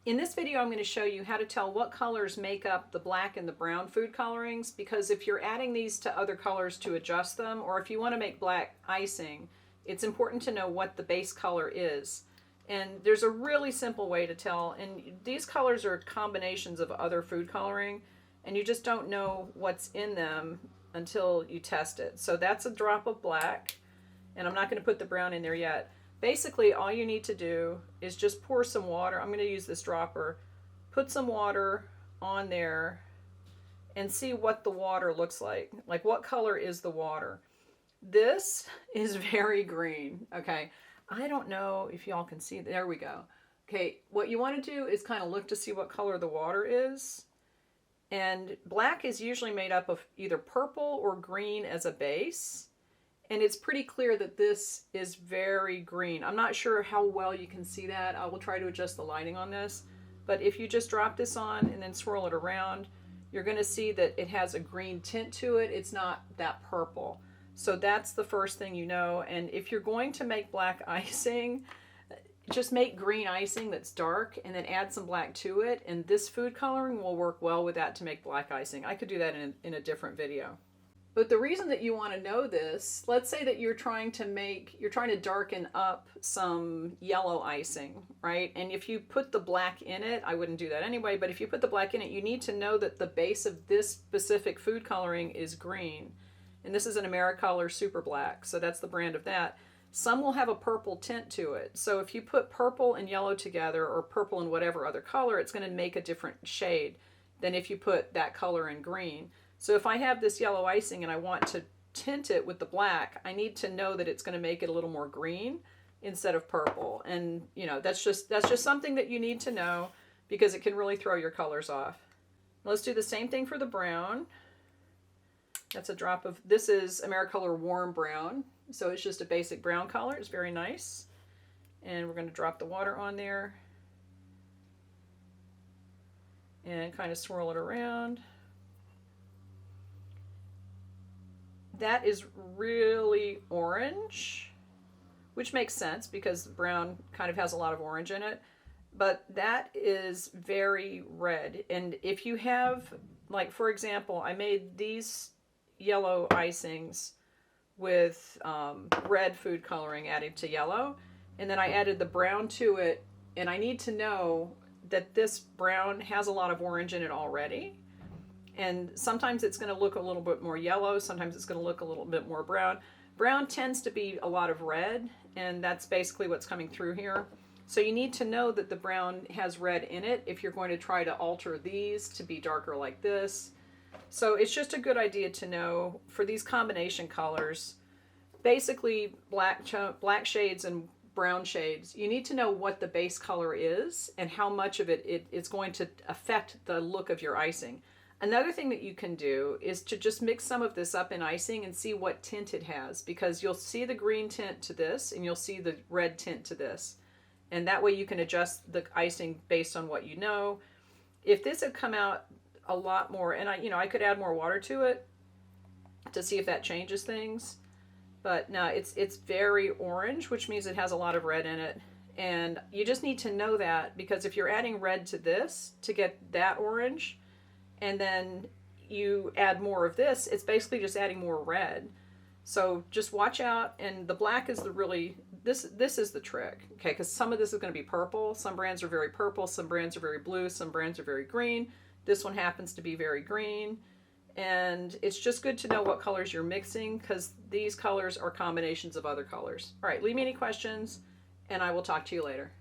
In this video, I'm going to show you how to tell what colors make up the black and the brown food colorings, because if you're adding these to other colors to adjust them, or if you want to make black icing, it's important to know what the base color is. And there's a really simple way to tell, and these colors are combinations of other food coloring, and you just don't know what's in them until you test it. So that's a drop of black, and I'm not going to put the brown in there yet. Basically, all you need to do is just pour some water. I'm going to use this dropper. Put some water on there and see what the water looks like. Like, what color is the water? This is very green, okay? I don't know if y'all can see. There we go. Okay, what you want to do is kind of look to see what color the water is. And black is usually made up of either purple or green as a base. And it's pretty clear that this is very green. I'm not sure how well you can see that. I will try to adjust the lighting on this. But if you just drop this on and then swirl it around, you're going to see that it has a green tint to it. It's not that purple. So that's the first thing you know. And if you're going to make black icing, just make green icing that's dark and then add some black to it. And this food coloring will work well with that to make black icing. I could do that in a different video. But the reason that you want to know this, let's say that you're trying to darken up some yellow icing, right? And if you put the black in it, I wouldn't do that anyway, but if you put the black in it, you need to know that the base of this specific food coloring is green. And this is an Americolor Super Black, so that's the brand of that. Some will have a purple tint to it. So if you put purple and yellow together, or purple and whatever other color, it's going to make a different shade than if you put that color in green. So if I have this yellow icing and I want to tint it with the black, I need to know that it's going to make it a little more green instead of purple. And you know, that's just something that you need to know, because it can really throw your colors off. Let's do the same thing for the brown. That's a drop of, this is Americolor Warm Brown. So it's just a basic brown color. It's very nice. And we're going to drop the water on there and kind of swirl it around. That is really orange, which makes sense because brown kind of has a lot of orange in it. But that is very red. And if you have, like, for example, I made these yellow icings with red food coloring added to yellow, and then I added the brown to it, and I need to know that this brown has a lot of orange in it already. And sometimes it's going to look a little bit more yellow, sometimes it's going to look a little bit more brown. Brown tends to be a lot of red, and that's basically what's coming through here. So you need to know that the brown has red in it if you're going to try to alter these to be darker like this. So it's just a good idea to know for these combination colors, basically black shades and brown shades, you need to know what the base color is and how much of it is going to affect the look of your icing. Another thing that you can do is to just mix some of this up in icing and see what tint it has, because you'll see the green tint to this and you'll see the red tint to this. And that way you can adjust the icing based on what you know. If this had come out a lot more, and I could add more water to it to see if that changes things. But no, it's very orange, which means it has a lot of red in it. And you just need to know that, because if you're adding red to this to get that orange, and then you add more of this, it's basically just adding more red. So just watch out. And the black is the really, this is the trick, okay? Because some of this is going to be purple. Some brands are very purple, some brands are very blue, some brands are very green. This one happens to be very green. And it's just good to know what colors you're mixing, because these colors are combinations of other colors. All right, leave me any questions, and I will talk to you later.